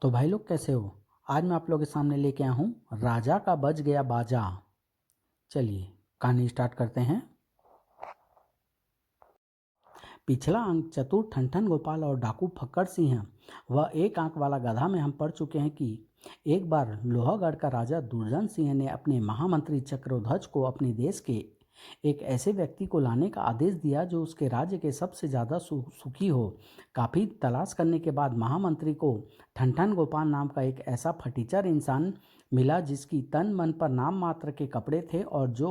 तो भाई लोग कैसे हो। आज मैं आप लोगों के सामने लेके आया हूँ राजा का बज गया बाजा। चलिए कहानी स्टार्ट करते हैं। पिछला अंक चतुर ठनठन गोपाल और डाकू फक्कड़ सिंह वह एक आंख वाला गधा में हम पढ़ चुके हैं कि एक बार लोहागढ़ का राजा दुर्जन सिंह ने अपने महामंत्री चक्रध्वज को अपने देश के एक ऐसे व्यक्ति को लाने का आदेश दिया जो उसके राज्य के सबसे ज़्यादा सुखी हो। काफ़ी तलाश करने के बाद महामंत्री को ठनठन गोपाल नाम का एक ऐसा फटीचर इंसान मिला जिसकी तन मन पर नाम मात्र के कपड़े थे और जो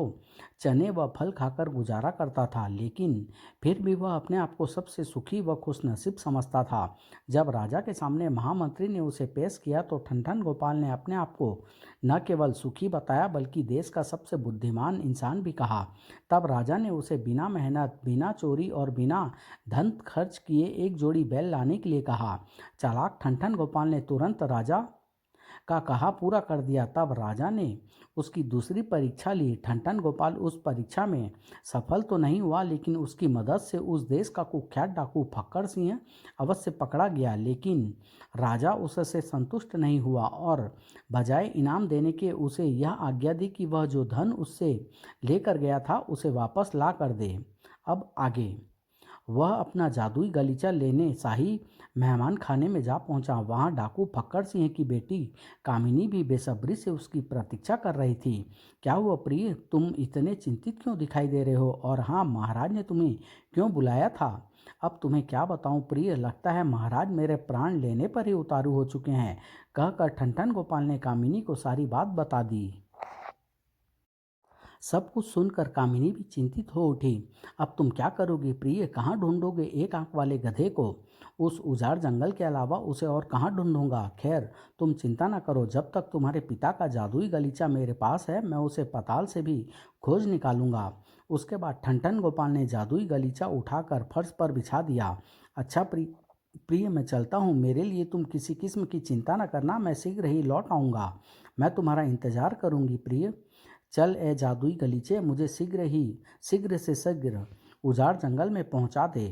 चने व फल खाकर गुजारा करता था, लेकिन फिर भी वह अपने आप को सबसे सुखी व खुशनसीब समझता था। जब राजा के सामने महामंत्री ने उसे पेश किया तो ठनठन गोपाल ने अपने आप को न केवल सुखी बताया बल्कि देश का सबसे बुद्धिमान इंसान भी कहा। तब राजा ने उसे बिना मेहनत, बिना चोरी और बिना धन खर्च किए एक जोड़ी बैल लाने के लिए कहा। चालाक ठनठन गोपाल ने तुरंत राजा का कहा पूरा कर दिया। तब राजा ने उसकी दूसरी परीक्षा ली। ठनठन गोपाल उस परीक्षा में सफल तो नहीं हुआ, लेकिन उसकी मदद से उस देश का कुख्यात डाकू फक्कड़ सिंह अवश्य पकड़ा गया। लेकिन राजा उससे संतुष्ट नहीं हुआ और बजाय इनाम देने के उसे यह आज्ञा दी कि वह जो धन उससे लेकर गया था उसे वापस ला कर दे। अब आगे वह अपना जादुई गलीचा लेने शाही मेहमान खाने में जा पहुंचा। वहां डाकू फक्कड़ सिंह की बेटी कामिनी भी बेसब्री से उसकी प्रतीक्षा कर रही थी। क्या हुआ प्रिय, तुम इतने चिंतित क्यों दिखाई दे रहे हो? और हाँ, महाराज ने तुम्हें क्यों बुलाया था? अब तुम्हें क्या बताऊं प्रिय, लगता है महाराज मेरे प्राण लेने पर ही उतारू हो चुके हैं, कहकर ठनठन गोपाल ने कामिनी को सारी बात बता दी। सब कुछ सुनकर कामिनी भी चिंतित हो उठी। अब तुम क्या करोगे प्रिय, कहाँ ढूंढोगे एक आंख वाले गधे को? उस उजाड़ जंगल के अलावा उसे और कहाँ ढूंढूंगा? खैर तुम चिंता न करो, जब तक तुम्हारे पिता का जादुई गलीचा मेरे पास है मैं उसे पाताल से भी खोज निकालूंगा। उसके बाद ठनठन गोपाल ने जादुई गलीचा उठाकर फर्श पर बिछा दिया। अच्छा प्रिय मैं चलता हूँ, मेरे लिए तुम किसी किस्म की चिंता न करना, मैं शीघ्र ही लौट आऊँगा। मैं तुम्हारा इंतजार करूँगी प्रिय। चल ए जादुई गलीचे, मुझे शीघ्र से शीघ्र उजाड़ जंगल में पहुंचा दे।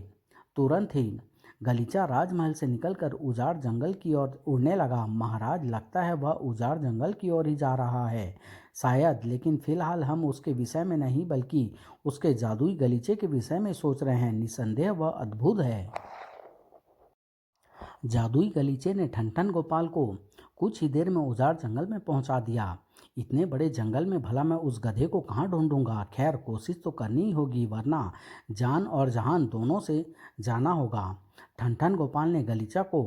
तुरंत ही गलीचा राजमहल से निकलकर उजाड़ जंगल की ओर उड़ने लगा। महाराज, लगता है वह उजाड़ जंगल की ओर ही जा रहा है शायद, लेकिन फिलहाल हम उसके विषय में नहीं बल्कि उसके जादुई गलीचे के विषय में सोच रहे हैं। निसंदेह वह अद्भुत है। जादुई गलीचे ने ठनठन गोपाल को कुछ ही देर में उजाड़ जंगल में पहुंचा दिया। इतने बड़े जंगल में भला मैं उस गधे को कहाँ ढूंढूंगा? खैर कोशिश तो करनी ही होगी, वरना जान और जहान दोनों से जाना होगा। ठनठन गोपाल ने गलीचा को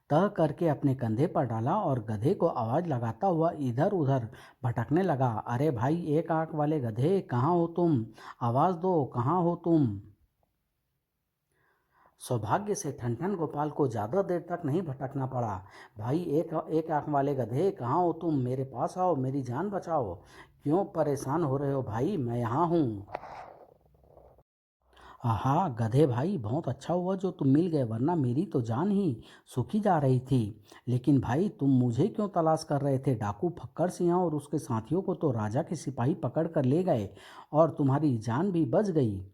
तह करके अपने कंधे पर डाला और गधे को आवाज लगाता हुआ इधर उधर भटकने लगा। अरे भाई एक आंख वाले गधे, कहाँ हो तुम? आवाज दो, कहाँ हो तुम? सौभाग्य से ठनठन गोपाल को ज़्यादा देर तक नहीं भटकना पड़ा। भाई एक एक आंख वाले गधे, कहाँ हो तुम? मेरे पास आओ, मेरी जान बचाओ। क्यों परेशान हो रहे हो भाई, मैं यहाँ हूँ। आहा गधे भाई, बहुत अच्छा हुआ जो तुम मिल गए, वरना मेरी तो जान ही सूखी जा रही थी। लेकिन भाई तुम मुझे क्यों तलाश कर रहे थे? डाकू फक्कड़ सिंह और उसके साथियों को तो राजा के सिपाही पकड़ कर ले गए और तुम्हारी जान भी बच गई।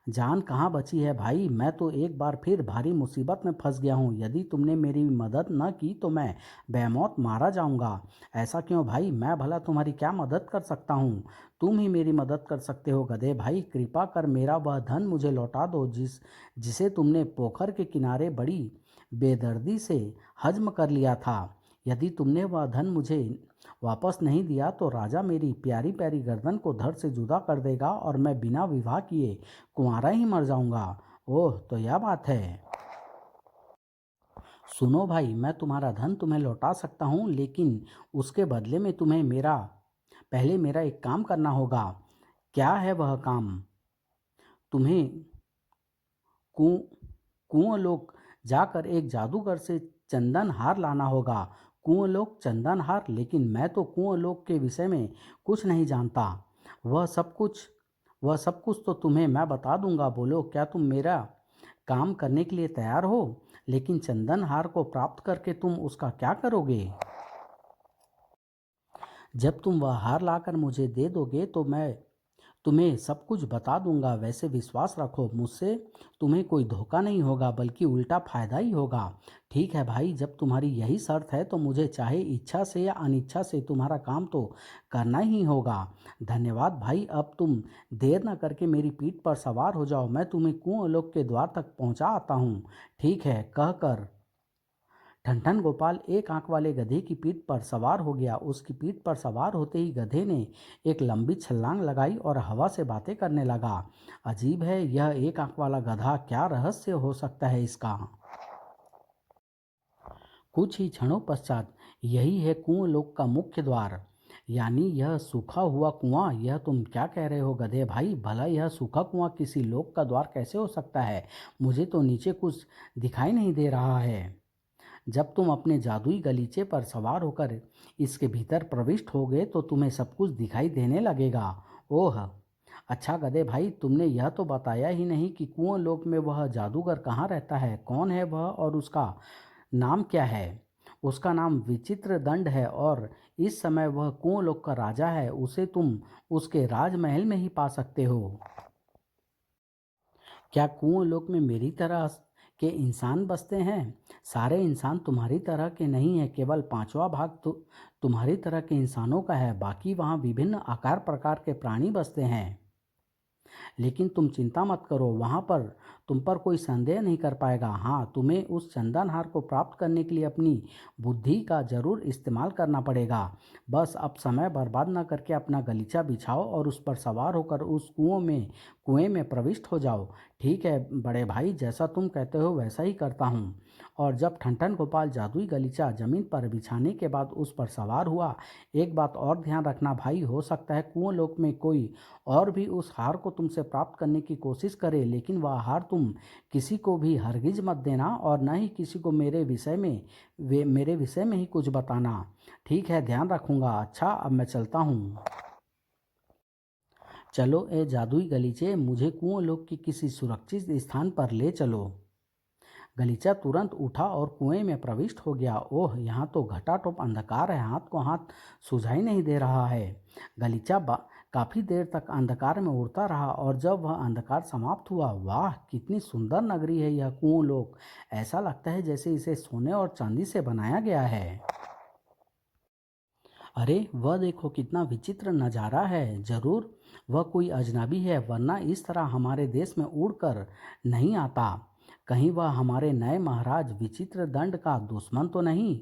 जान कहाँ बची है भाई, मैं तो एक बार फिर भारी मुसीबत में फंस गया हूँ। यदि तुमने मेरी मदद न की तो मैं बेमौत मारा जाऊँगा। ऐसा क्यों भाई, मैं भला तुम्हारी क्या मदद कर सकता हूँ? तुम ही मेरी मदद कर सकते हो गधे भाई। कृपा कर मेरा वह धन मुझे लौटा दो जिसे तुमने पोखर के किनारे बड़ी बेदर्दी से हजम कर लिया था। यदि तुमने वह धन मुझे वापस नहीं दिया तो राजा मेरी प्यारी प्यारी गर्दन को धड़ से जुदा कर देगा और मैं बिना विवाह किए कुंवारा ही मर जाऊंगा। ओह तो यह बात है। सुनो भाई, मैं तुम्हारा धन तुम्हें लौटा सकता हूँ, लेकिन उसके बदले में तुम्हें पहले मेरा एक काम करना होगा। क्या है वह काम? तुम्हें कुं कुंवलोक जाकर एक जादूगर से चंदन हार लाना होगा। कुंवलोक चंदन हार? लेकिन मैं तो कुंवलोक के विषय में कुछ नहीं जानता। वह सब कुछ वह सब कुछ तो तुम्हें मैं बता दूंगा। बोलो, क्या तुम मेरा काम करने के लिए तैयार हो? लेकिन चंदन हार को प्राप्त करके तुम उसका क्या करोगे? जब तुम वह हार लाकर मुझे दे दोगे तो मैं तुम्हें सब कुछ बता दूंगा। वैसे विश्वास रखो, मुझसे तुम्हें कोई धोखा नहीं होगा बल्कि उल्टा फायदा ही होगा। ठीक है भाई, जब तुम्हारी यही शर्त है तो मुझे चाहे इच्छा से या अनिच्छा से तुम्हारा काम तो करना ही होगा। धन्यवाद भाई, अब तुम देर न करके मेरी पीठ पर सवार हो जाओ, मैं तुम्हें कुआं लोक के द्वार तक पहुंचा आता हूँ। ठीक है, कहकर ठनठन गोपाल एक आंख वाले गधे की पीठ पर सवार हो गया। उसकी पीठ पर सवार होते ही गधे ने एक लंबी छलांग लगाई और हवा से बातें करने लगा। अजीब है, यह एक आंख वाला गधा, क्या रहस्य हो सकता है इसका। कुछ ही क्षणों पश्चात यही है कुआं लोक का मुख्य द्वार, यानी यह सूखा हुआ कुआं। यह तुम क्या कह रहे हो गधे भाई, भला यह सूखा कुआं किसी लोक का द्वार कैसे हो सकता है। मुझे तो नीचे कुछ दिखाई नहीं दे रहा है। जब तुम अपने जादुई गलीचे पर सवार होकर इसके भीतर प्रविष्ट होगे तो तुम्हें सब कुछ दिखाई देने लगेगा। ओह अच्छा गधे भाई, तुमने यह तो बताया ही नहीं कि कुआं लोक में वह जादूगर कहाँ रहता है, कौन है वह और उसका नाम क्या है। उसका नाम विचित्र दंड है और इस समय वह कुंवर लोक का राजा है। उसे तुम उसके राजमहल में ही पा सकते हो। क्या कुंवर लोक में मेरी तरह के इंसान बसते हैं। सारे इंसान तुम्हारी तरह के नहीं है, केवल पांचवा भाग तो तुम्हारी तरह के इंसानों का है। बाकी वहाँ विभिन्न आकार प्रकार के प्राणी बसते हैं। लेकिन तुम चिंता मत करो, वहाँ पर तुम पर कोई संदेह नहीं कर पाएगा। हाँ, तुम्हें उस चंदन हार को प्राप्त करने के लिए अपनी बुद्धि का जरूर इस्तेमाल करना पड़ेगा। बस अब समय बर्बाद न करके अपना गलीचा बिछाओ और उस पर सवार होकर उस कुएं में प्रविष्ट हो जाओ। ठीक है बड़े भाई, जैसा तुम कहते हो वैसा ही करता हूँ। और जब ठनठन गोपाल जादुई गलीचा जमीन पर बिछाने के बाद उस पर सवार हुआ, एक बात और ध्यान रखना भाई, हो सकता है कुआं लोक में कोई और भी उस हार को तुमसे प्राप्त करने की कोशिश करे, लेकिन वह हार तुम किसी को भी हरगिज मत देना और न ही किसी को मेरे विषय में ही कुछ बताना। ठीक है, ध्यान रखूंगा। अच्छा, अब मैं चलता हूँ। चलो ए जादुई गलीचे, मुझे कुआं लोक की किसी सुरक्षित स्थान पर ले चलो। गलीचा तुरंत उठा और कुएं में प्रविष्ट हो गया। ओह, यहाँ तो घटाटोप अंधकार है, हाथ को हाथ सुझाई नहीं दे रहा है। गलीचा काफी देर तक अंधकार में उड़ता रहा और जब वह अंधकार समाप्त हुआ, वाह कितनी सुंदर नगरी है यह कुआं लोक। ऐसा लगता है जैसे इसे सोने और चांदी से बनाया गया है। अरे वह देखो, कितना विचित्र नज़ारा है। जरूर वह कोई अजनबी है, वरना इस तरह हमारे देश में उड़कर नहीं आता। कहीं वह हमारे नए महाराज विचित्र दंड का दुश्मन तो नहीं।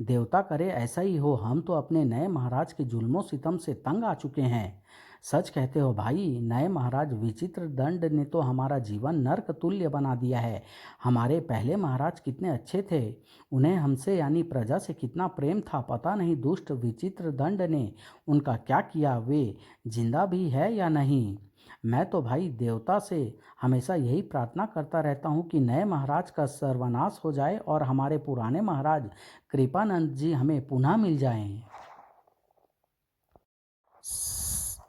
देवता करे ऐसा ही हो, हम तो अपने नए महाराज के जुल्मों सितम से तंग आ चुके हैं। सच कहते हो भाई, नए महाराज विचित्र दंड ने तो हमारा जीवन नर्क तुल्य बना दिया है। हमारे पहले महाराज कितने अच्छे थे, उन्हें हमसे यानी प्रजा से कितना प्रेम था। पता नहीं दुष्ट विचित्र दंड ने उनका क्या किया, वे जिंदा भी है या नहीं। मैं तो भाई देवता से हमेशा यही प्रार्थना करता रहता हूँ कि नए महाराज का सर्वनाश हो जाए और हमारे पुराने महाराज कृपानंद जी हमें पुनः मिल जाएं।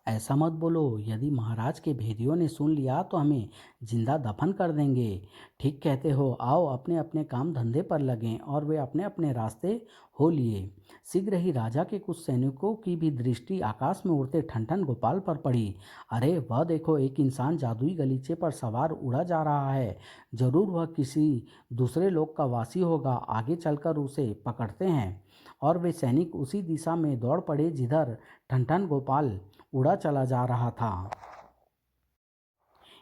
ऐसा मत बोलो, यदि महाराज के भेदियों ने सुन लिया तो हमें जिंदा दफन कर देंगे। ठीक कहते हो, आओ अपने अपने काम धंधे पर लगें। और वे अपने अपने रास्ते हो लिए। शीघ्र ही राजा के कुछ सैनिकों की भी दृष्टि आकाश में उड़ते ठनठन गोपाल पर पड़ी। अरे वह देखो, एक इंसान जादुई गलीचे पर सवार उड़ा जा रहा है। जरूर वह किसी दूसरे लोक का वासी होगा। आगे चलकर उसे पकड़ते हैं। और वे सैनिक उसी दिशा में दौड़ पड़े जिधर ठनठन गोपाल उड़ा चला जा रहा था।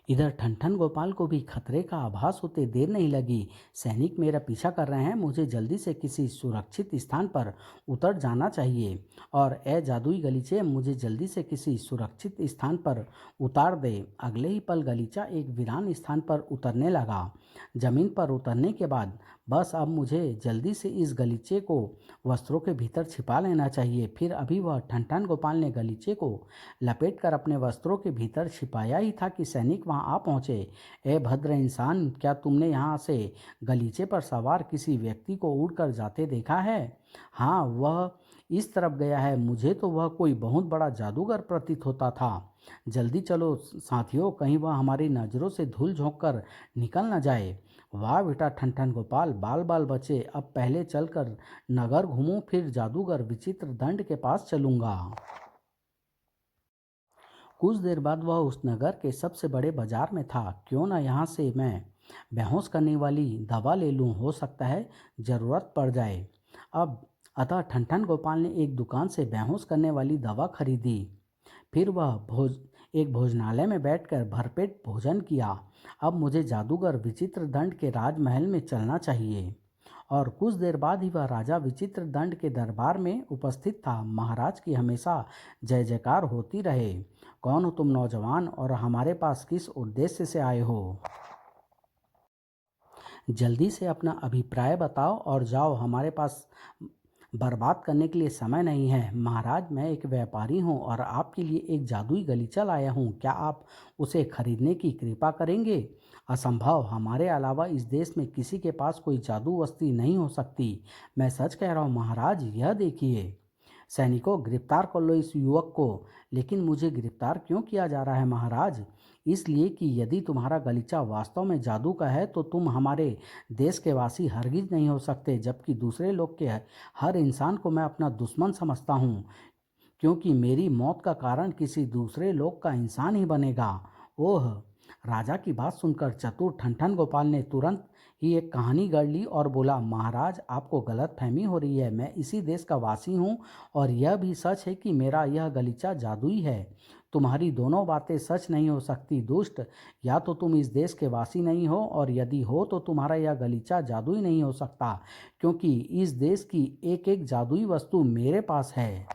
इधर ठनठन गोपाल को भी खतरे का आभास होते देर नहीं लगी। सैनिक मेरा पीछा कर रहे हैं, मुझे जल्दी से किसी सुरक्षित स्थान पर उतर जाना चाहिए। और ए जादुई गलीचे, मुझे जल्दी से किसी सुरक्षित स्थान पर उतार दे। अगले ही पल गलीचा एक वीरान स्थान पर उतरने लगा। जमीन पर उतरने के बाद बस अब मुझे जल्दी से इस गलीचे को वस्त्रों के भीतर छिपा लेना चाहिए। फिर अभी वह ठनठन गोपाल ने गलीचे को लपेटकर अपने वस्त्रों के भीतर छिपाया ही था कि सैनिक वहां आ पहुंचे। ए भद्र इंसान, क्या तुमने यहाँ से गलीचे पर सवार किसी व्यक्ति को उड़कर जाते देखा है। हाँ, वह इस तरफ गया है। मुझे तो वह कोई बहुत बड़ा जादूगर प्रतीत होता था। जल्दी चलो साथियों, कहीं वह हमारी नज़रों से धूल झोंक कर निकल न जाए। वाह बेटा ठनठन गोपाल, बाल बाल बचे। अब पहले चलकर नगर घूमूं, फिर जादूगर विचित्र दंड के पास चलूंगा। कुछ देर बाद वह उस नगर के सबसे बड़े बाजार में था। क्यों ना यहाँ से मैं बेहोश करने वाली दवा ले लूँ, हो सकता है ज़रूरत पड़ जाए। अब अतः ठनठन गोपाल ने एक दुकान से बेहोश करने वाली दवा खरीदी। फिर वह एक भोजनालय में बैठकर भरपेट भोजन किया। अब मुझे जादूगर विचित्र दंड के राजमहल में चलना चाहिए। और कुछ देर बाद ही वह राजा विचित्र दंड के दरबार में उपस्थित था। महाराज की हमेशा जय जयकार होती रहे। कौन हो तुम नौजवान, और हमारे पास किस उद्देश्य से आए हो? जल्दी से अपना अभिप्राय बताओ और जाओ, हमारे पास बर्बाद करने के लिए समय नहीं है। महाराज, मैं एक व्यापारी हूँ और आपके लिए एक जादुई गलीचा लाया हूँ। क्या आप उसे खरीदने की कृपा करेंगे? असंभव, हमारे अलावा इस देश में किसी के पास कोई जादू वस्तु नहीं हो सकती। मैं सच कह रहा हूँ महाराज, यह देखिए। सैनिकों, गिरफ्तार कर लो इस युवक को। लेकिन मुझे गिरफ्तार क्यों किया जा रहा है महाराज? इसलिए कि यदि तुम्हारा गलीचा वास्तव में जादू का है तो तुम हमारे देश के वासी हरगिज नहीं हो सकते, जबकि दूसरे लोग के हर इंसान को मैं अपना दुश्मन समझता हूँ, क्योंकि मेरी मौत का कारण किसी दूसरे लोग का इंसान ही बनेगा। ओह! राजा की बात सुनकर चतुर ठनठन गोपाल ने तुरंत ही एक कहानी गढ़ ली और बोला, महाराज, आपको गलतफहमी हो रही है। मैं इसी देश का वासी हूँ और यह भी सच है कि मेरा यह गलीचा जादुई है। तुम्हारी दोनों बातें सच नहीं हो सकती दुष्ट। या तो तुम इस देश के वासी नहीं हो, और यदि हो तो तुम्हारा यह गलीचा जादुई नहीं हो सकता, क्योंकि इस देश की एक एक जादुई वस्तु मेरे पास है।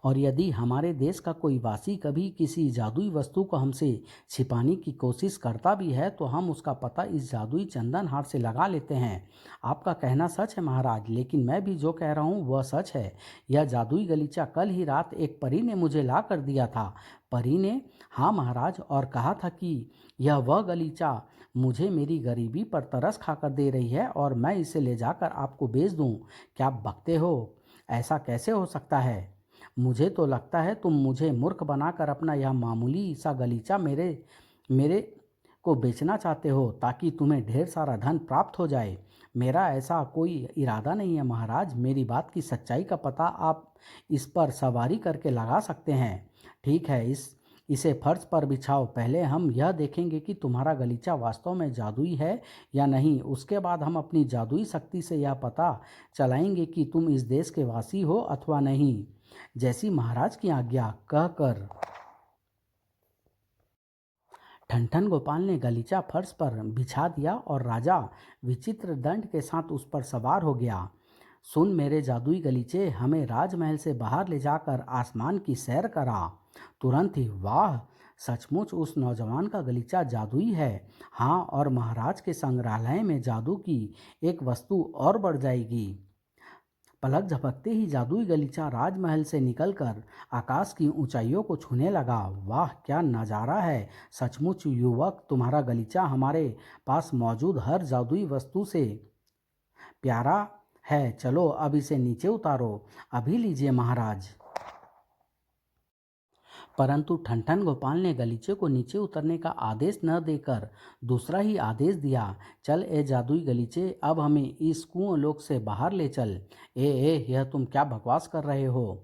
और यदि हमारे देश का कोई वासी कभी किसी जादुई वस्तु को हमसे छिपाने की कोशिश करता भी है तो हम उसका पता इस जादुई चंदन हार से लगा लेते हैं। आपका कहना सच है महाराज, लेकिन मैं भी जो कह रहा हूँ वह सच है। यह जादुई गलीचा कल ही रात एक परी ने मुझे ला कर दिया था। परी ने? हाँ महाराज, और कहा था कि यह वह गलीचा मुझे मेरी गरीबी पर तरस खाकर दे रही है और मैं इसे ले जाकर आपको बेच दूं। क्या आप बकते हो? ऐसा कैसे हो सकता है? मुझे तो लगता है तुम मुझे मूर्ख बनाकर अपना यह मामूली सा गलीचा मेरे मेरे को बेचना चाहते हो, ताकि तुम्हें ढेर सारा धन प्राप्त हो जाए। मेरा ऐसा कोई इरादा नहीं है महाराज। मेरी बात की सच्चाई का पता आप इस पर सवारी करके लगा सकते हैं। ठीक है, इसे फर्श पर बिछाओ। पहले हम यह देखेंगे कि तुम्हारा गलीचा वास्तव में जादुई है या नहीं। उसके बाद हम अपनी जादुई शक्ति से यह पता चलाएंगे कि तुम इस देश के वासी हो अथवा नहीं। जैसी महाराज की आज्ञा, कहकर ठनठन गोपाल ने गलीचा फर्श पर बिछा दिया और राजा विचित्र दंड के साथ उस पर सवार हो गया। सुन मेरे जादुई गलीचे, हमें राजमहल से बाहर ले जाकर आसमान की सैर करा। तुरंत ही, वाह, सचमुच उस नौजवान का गलीचा जादुई है। हाँ, और महाराज के संग्रहालय में जादू की एक वस्तु और बढ़ जाएगी। पलक झपकते ही जादुई गलीचा राजमहल से निकलकर आकाश की ऊंचाइयों को छूने लगा। वाह, क्या नज़ारा है! सचमुच युवक, तुम्हारा गलीचा हमारे पास मौजूद हर जादुई वस्तु से प्यारा है। चलो अब इसे नीचे उतारो। अभी लीजिए महाराज। परंतु ठनठन गोपाल ने गलीचे को नीचे उतरने का आदेश न देकर दूसरा ही आदेश दिया। चल ए जादुई गलीचे, अब हमें इस कुआं लोक से बाहर ले चल। यह तुम क्या बकवास कर रहे हो?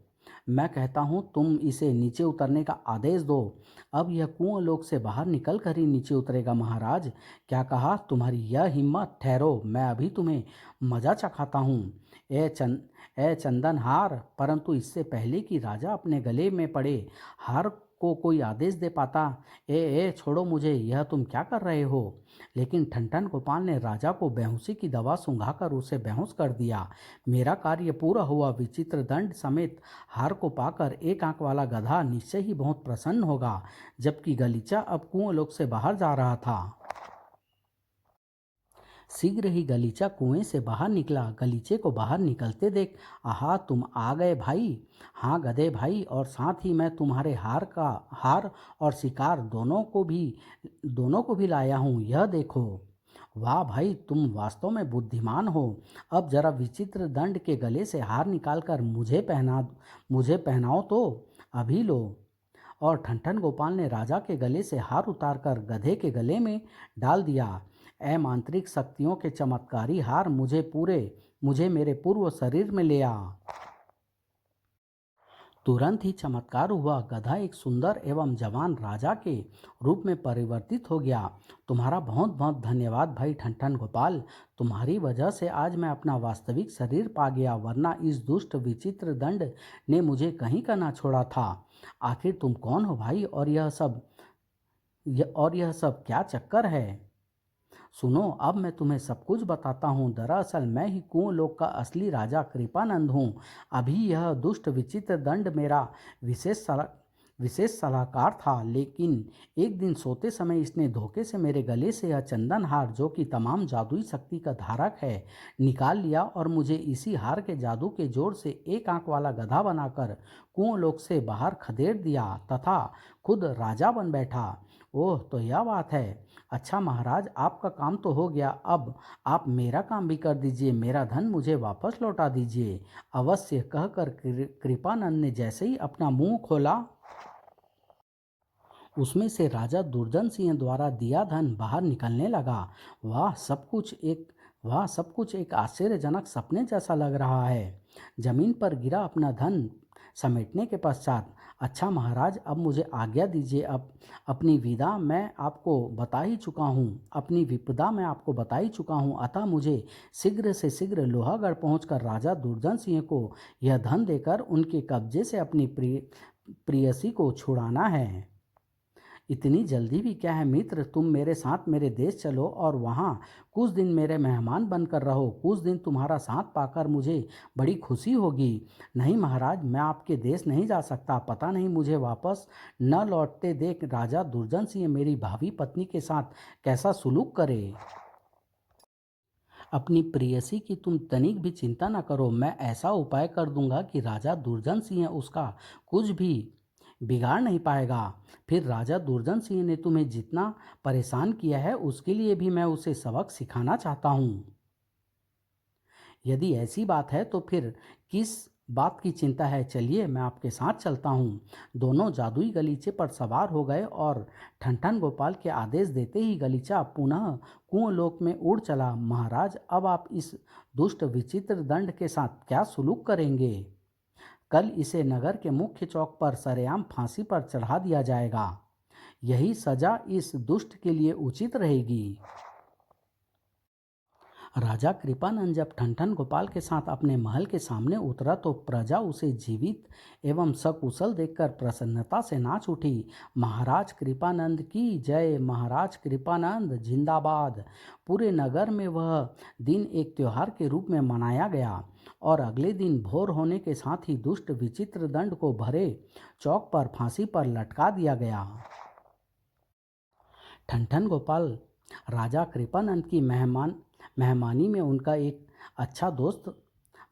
मैं कहता हूँ तुम इसे नीचे उतरने का आदेश दो। अब यह कुआं लोक से बाहर निकल कर ही नीचे उतरेगा महाराज। क्या कहा? तुम्हारी यह हिम्मत? ठहरो, मैं अभी तुम्हें मजा चखाता हूँ। ए चंदन हार! परंतु इससे पहले कि राजा अपने गले में पड़े हार को कोई आदेश दे पाता। छोड़ो मुझे, यह तुम क्या कर रहे हो? लेकिन ठनठन गोपाल ने राजा को बेहोशी की दवा सूंघाकर उसे बेहोश कर दिया। मेरा कार्य पूरा हुआ। विचित्र दंड समेत हार को पाकर एक आंख वाला गधा निश्चय ही बहुत प्रसन्न होगा। जबकि गलीचा अब कुआं लोक से बाहर जा रहा था। शीघ्र ही गलीचा कुएं से बाहर निकला। गलीचे को बाहर निकलते देख, आहा, तुम आ गए भाई। हाँ गधे भाई, और साथ ही मैं तुम्हारे हार और शिकार दोनों को भी लाया हूँ। यह देखो। वाह भाई, तुम वास्तव में बुद्धिमान हो। अब जरा विचित्र दंड के गले से हार निकालकर मुझे पहनाओ तो। अभी लो। और ठनठन गोपाल ने राजा के गले से हार उतारकर गधे के गले में डाल दिया। ए मांत्रिक शक्तियों के चमत्कारी हार, मुझे मेरे पूर्व शरीर में ले आ। तुरंत ही चमत्कार हुआ। गधा एक सुंदर एवं जवान राजा के रूप में परिवर्तित हो गया। तुम्हारा बहुत बहुत धन्यवाद भाई ठनठन गोपाल। तुम्हारी वजह से आज मैं अपना वास्तविक शरीर पा गया, वरना इस दुष्ट विचित्र दंड ने मुझे कहीं का ना छोड़ा था। आखिर तुम कौन हो भाई, और यह सब क्या चक्कर है? सुनो, अब मैं तुम्हें सब कुछ बताता हूँ। दरअसल मैं ही कुंवर लोक का असली राजा कृपानंद हूँ। अभी यह दुष्ट विचित्र दंड मेरा विशेष सलाहकार था, लेकिन एक दिन सोते समय इसने धोखे से मेरे गले से यह चंदन हार, जो कि तमाम जादुई शक्ति का धारक है, निकाल लिया और मुझे इसी हार के जादू के जोर से एक आंख वाला गधा बनाकर कुंवर लोक से बाहर खदेड़ दिया तथा खुद राजा बन बैठा। ओह, तो यह बात है। अच्छा महाराज, आपका काम तो हो गया, अब आप मेरा काम भी कर दीजिए, मेरा धन मुझे वापस लौटा दीजिए। अवश्य, कहकर कृपानंद ने जैसे ही अपना मुंह खोला, उसमें से राजा दुर्जन सिंह द्वारा दिया धन बाहर निकलने लगा। वह सब कुछ एक आश्चर्यजनक सपने जैसा लग रहा है। जमीन पर गिरा अपना धन समेटने के पश्चात, अच्छा महाराज, अब मुझे आज्ञा दीजिए। अब अपनी विदा मैं आपको बता ही चुका हूँ अपनी विपदा मैं आपको बता ही चुका हूँ, अतः मुझे शीघ्र से शीघ्र लोहागढ़ पहुंचकर राजा दुर्जन सिंह को यह धन देकर उनके कब्जे से अपनी प्रियसी को छुड़ाना है। इतनी जल्दी भी क्या है मित्र, तुम मेरे साथ मेरे देश चलो और वहाँ कुछ दिन मेरे मेहमान बनकर रहो। कुछ दिन तुम्हारा साथ पाकर मुझे बड़ी खुशी होगी। नहीं महाराज, मैं आपके देश नहीं जा सकता। पता नहीं मुझे वापस न लौटते देख राजा दुर्जन सिंह मेरी भावी पत्नी के साथ कैसा सुलूक करे। अपनी प्रेयसी की तुम तनिक भी चिंता न करो। मैं ऐसा उपाय कर दूंगा कि राजा दुर्जन सिंह उसका कुछ भी बिगाड़ नहीं पाएगा। फिर राजा दुर्जन सिंह ने तुम्हें जितना परेशान किया है, उसके लिए भी मैं उसे सबक सिखाना चाहता हूँ। यदि ऐसी बात है तो फिर किस बात की चिंता है? चलिए, मैं आपके साथ चलता हूँ। दोनों जादुई गलीचे पर सवार हो गए और ठनठन गोपाल के आदेश देते ही गलीचा पुनः कुंवर लोक में उड़ चला। महाराज, अब आप इस दुष्ट विचित्र दंड के साथ क्या सुलूक करेंगे? कल इसे नगर के मुख्य चौक पर सरेआम फांसी पर चढ़ा दिया जाएगा। यही सजा इस दुष्ट के लिए उचित रहेगी। राजा कृपानंद जब ठनठन गोपाल के साथ अपने महल के सामने उतरा तो प्रजा उसे जीवित एवं सकुशल देखकर प्रसन्नता से नाच उठी। महाराज कृपानंद की जय, महाराज कृपानंद जिंदाबाद। पूरे नगर में वह दिन एक त्योहार के रूप में मनाया गया और अगले दिन भोर होने के साथ ही दुष्ट विचित्र दंड को भरे चौक पर फांसी पर लटका दिया गया। ठनठन गोपाल राजा कृपानंद की मेहमानी में उनका एक अच्छा दोस्त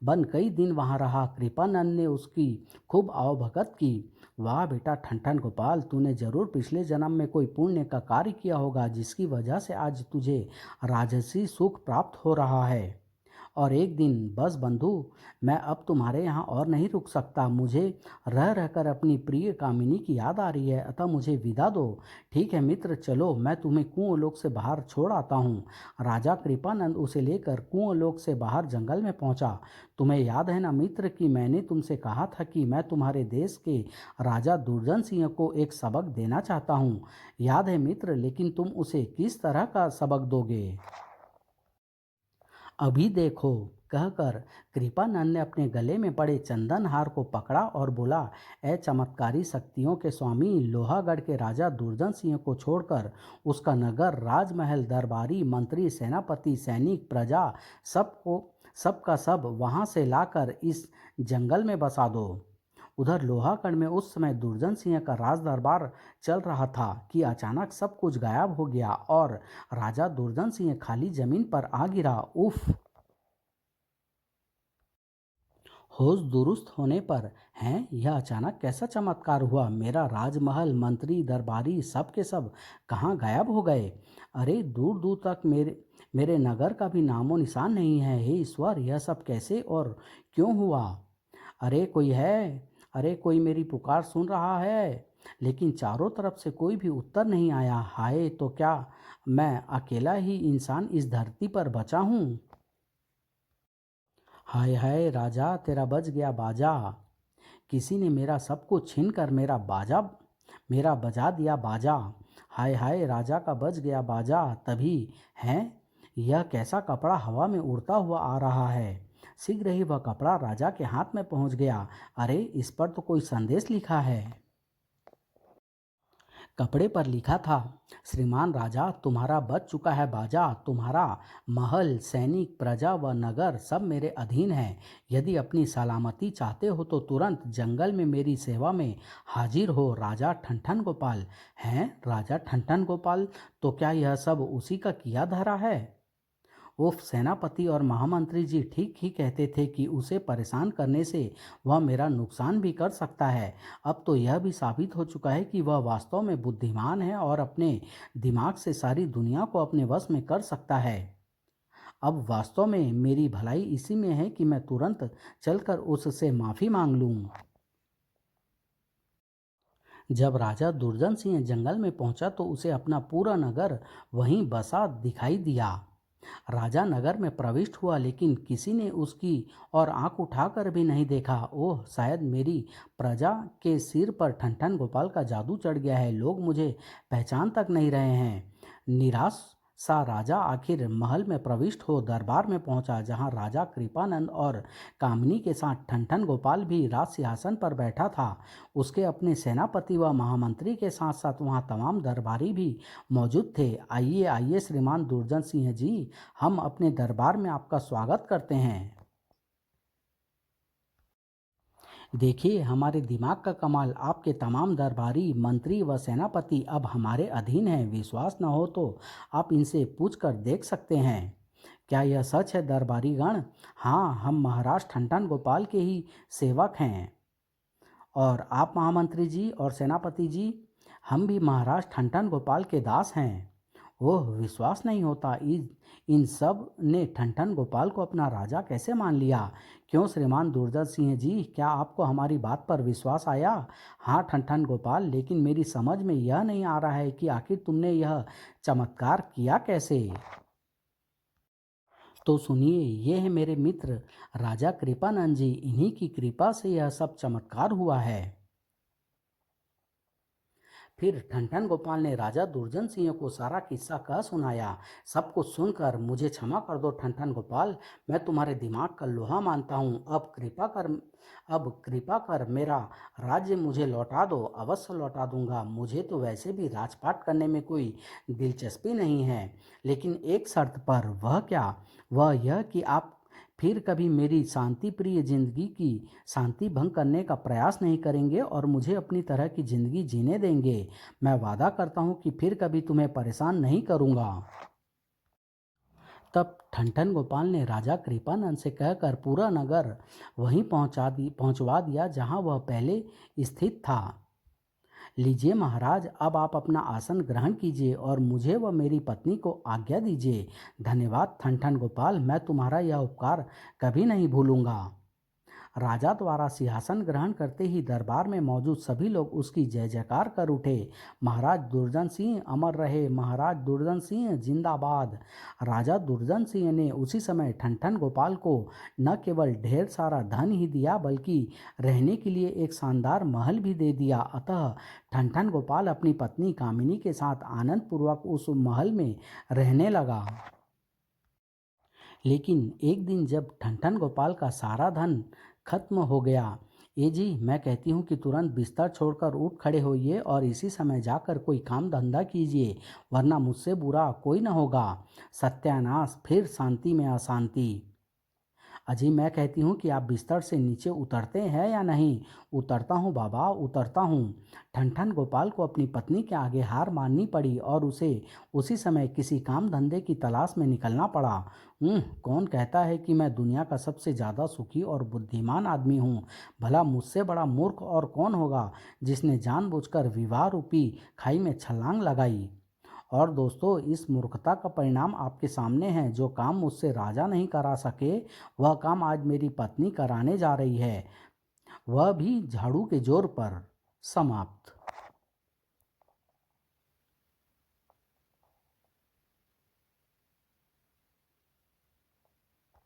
बन कई दिन वहाँ रहा। कृपानंद ने उसकी खूब आवभगत की। वाह बेटा ठनठन गोपाल, तूने जरूर पिछले जन्म में कोई पुण्य का कार्य किया होगा, जिसकी वजह से आज तुझे राजसी सुख प्राप्त हो रहा है। और एक दिन बस बंधु, मैं अब तुम्हारे यहाँ और नहीं रुक सकता। मुझे रह रहकर अपनी प्रिय कामिनी की याद आ रही है, अतः मुझे विदा दो। ठीक है मित्र, चलो, मैं तुम्हें कुंवर लोक से बाहर छोड़ आता हूँ। राजा कृपानंद उसे लेकर कुंवर लोक से बाहर जंगल में पहुँचा। तुम्हें याद है ना मित्र कि मैंने तुमसे कहा था कि मैं तुम्हारे देश के राजा दुर्जन सिंह को एक सबक देना चाहता हूँ। याद है मित्र, लेकिन तुम उसे किस तरह का सबक दोगे? अभी देखो, कहकर कृपानंद ने अपने गले में पड़े चंदन हार को पकड़ा और बोला, ए चमत्कारी शक्तियों के स्वामी, लोहागढ़ के राजा दुर्जन सिंह को छोड़कर उसका नगर, राजमहल, दरबारी, मंत्री, सेनापति, सैनिक, प्रजा, सबका सब वहां से लाकर इस जंगल में बसा दो। उधर लोहागढ़ में उस समय दुर्जन सिंह का राज दरबार चल रहा था कि अचानक सब कुछ गायब हो गया और राजा दुर्जन सिंह खाली जमीन पर आ गिरा। उफ! होश दुरुस्त होने पर, हैं, यह अचानक कैसा चमत्कार हुआ? मेरा राजमहल, मंत्री, दरबारी सब के सब कहाँ गायब हो गए? अरे, दूर दूर तक मेरे नगर का भी नामो निशान नहीं है। हे ईश्वर, यह सब कैसे और क्यों हुआ? अरे कोई है? अरे कोई मेरी पुकार सुन रहा है? लेकिन चारों तरफ से कोई भी उत्तर नहीं आया। हाय, तो क्या मैं अकेला ही इंसान इस धरती पर बचा हूँ? हाय हाय राजा, तेरा बज गया बाजा। किसी ने मेरा सब कुछ छीन कर मेरा बजा दिया बाजा। हाय हाय राजा का बज गया बाजा। तभी है यह कैसा कपड़ा हवा में उड़ता हुआ आ रहा है। शीघ्र ही वह कपड़ा राजा के हाथ में पहुंच गया। अरे इस पर तो कोई संदेश लिखा है। कपड़े पर लिखा था, श्रीमान राजा तुम्हारा बज चुका है बाजा। तुम्हारा महल, सैनिक, प्रजा व नगर सब मेरे अधीन है। यदि अपनी सलामती चाहते हो तो तुरंत जंगल में मेरी सेवा में हाजिर हो। राजा ठनठन गोपाल। हैं राजा ठनठन गोपाल, तो क्या यह सब उसी का किया धरा है? उफ, सेनापति और महामंत्री जी ठीक ही कहते थे कि उसे परेशान करने से वह मेरा नुकसान भी कर सकता है। अब तो यह भी साबित हो चुका है कि वह वास्तव में बुद्धिमान है और अपने दिमाग से सारी दुनिया को अपने वश में कर सकता है। अब वास्तव में मेरी भलाई इसी में है कि मैं तुरंत चलकर उससे माफ़ी मांग लूं। जब राजा दुर्जन सिंह जंगल में पहुंचा तो उसे अपना पूरा नगर वहीं बसा दिखाई दिया। राजा नगर में प्रविष्ट हुआ लेकिन किसी ने उसकी और आंख उठाकर भी नहीं देखा। ओह, शायद मेरी प्रजा के सिर पर ठनठन गोपाल का जादू चढ़ गया है। लोग मुझे पहचान तक नहीं रहे हैं। निराश सा राजा आखिर महल में प्रविष्ट हो दरबार में पहुंचा, जहां राजा कृपानंद और कामिनी के साथ ठनठन गोपाल भी राज सिंहासन पर बैठा था। उसके अपने सेनापति व महामंत्री के साथ साथ वहां तमाम दरबारी भी मौजूद थे। आइए आइए श्रीमान दुर्जन सिंह जी, हम अपने दरबार में आपका स्वागत करते हैं। देखिए हमारे दिमाग का कमाल, आपके तमाम दरबारी, मंत्री व सेनापति अब हमारे अधीन हैं। विश्वास न हो तो आप इनसे पूछकर देख सकते हैं। क्या यह सच है दरबारी गण? हाँ, हम महाराज ठनठन गोपाल के ही सेवक हैं। और आप महामंत्री जी और सेनापति जी, हम भी महाराज ठनठन गोपाल के दास हैं। ओह, विश्वास नहीं होता, इन सब ने ठनठन गोपाल को अपना राजा कैसे मान लिया? क्यों श्रीमान दुर्जन सिंह जी, क्या आपको हमारी बात पर विश्वास आया? हाँ ठनठन गोपाल, लेकिन मेरी समझ में यह नहीं आ रहा है कि आखिर तुमने यह चमत्कार किया कैसे? तो सुनिए, ये है मेरे मित्र राजा कृपानंद जी। इन्हीं की कृपा से यह सब चमत्कार हुआ है। फिर ठनठन गोपाल ने राजा दुर्जन सिंह को सारा किस्सा कह सुनाया। सब कुछ सुनकर, मुझे क्षमा कर दो ठनठन गोपाल, मैं तुम्हारे दिमाग का लोहा मानता हूँ। अब कृपा कर मेरा राज्य मुझे लौटा दो। अवश्य लौटा दूंगा। मुझे तो वैसे भी राजपाट करने में कोई दिलचस्पी नहीं है, लेकिन एक शर्त पर। वह क्या? वह यह कि आप फिर कभी मेरी शांति प्रिय जिंदगी की शांति भंग करने का प्रयास नहीं करेंगे और मुझे अपनी तरह की जिंदगी जीने देंगे। मैं वादा करता हूँ कि फिर कभी तुम्हें परेशान नहीं करूँगा। तब ठनठन गोपाल ने राजा कृपानंद से कहकर पूरा नगर वहीं पहुंचवा दिया जहां वह पहले स्थित था। लीजिए महाराज, अब आप अपना आसन ग्रहण कीजिए और मुझे व मेरी पत्नी को आज्ञा दीजिए। धन्यवाद ठनठन गोपाल, मैं तुम्हारा यह उपकार कभी नहीं भूलूंगा। राजा द्वारा सिंहासन ग्रहण करते ही दरबार में मौजूद सभी लोग उसकी जय जयकार कर उठे। महाराज दुर्जन सिंह अमर रहे, महाराज दुर्जन सिंह जिंदाबाद। राजा दुर्जन सिंह ने उसी समय ठनठन गोपाल को न केवल ढेर सारा धन ही दिया बल्कि रहने के लिए एक शानदार महल भी दे दिया। अतः ठनठन गोपाल अपनी पत्नी कामिनी के साथ आनंद पूर्वक उस महल में रहने लगा। लेकिन एक दिन जब ठनठन गोपाल का सारा धन खत्म हो गया, ए जी, मैं कहती हूँ कि तुरंत बिस्तर छोड़कर उठ खड़े होइए और इसी समय जाकर कोई काम धंधा कीजिए, वरना मुझसे बुरा कोई न होगा। सत्यानाश, फिर शांति में अशांति। अजी, मैं कहती हूँ कि आप बिस्तर से नीचे उतरते हैं या नहीं? उतरता हूँ बाबा, उतरता हूँ। ठनठन गोपाल को अपनी पत्नी के आगे हार माननी पड़ी और उसे उसी समय किसी काम धंधे की तलाश में निकलना पड़ा। कौन कहता है कि मैं दुनिया का सबसे ज़्यादा सुखी और बुद्धिमान आदमी हूँ? भला मुझसे बड़ा मूर्ख और कौन होगा जिसने जानबूझकर विवाह रूपी खाई में छलांग लगाई? और दोस्तों, इस मूर्खता का परिणाम आपके सामने है। जो काम मुझसे राजा नहीं करा सके, वह काम आज मेरी पत्नी कराने जा रही है, वह भी झाड़ू के जोर पर। समाप्त।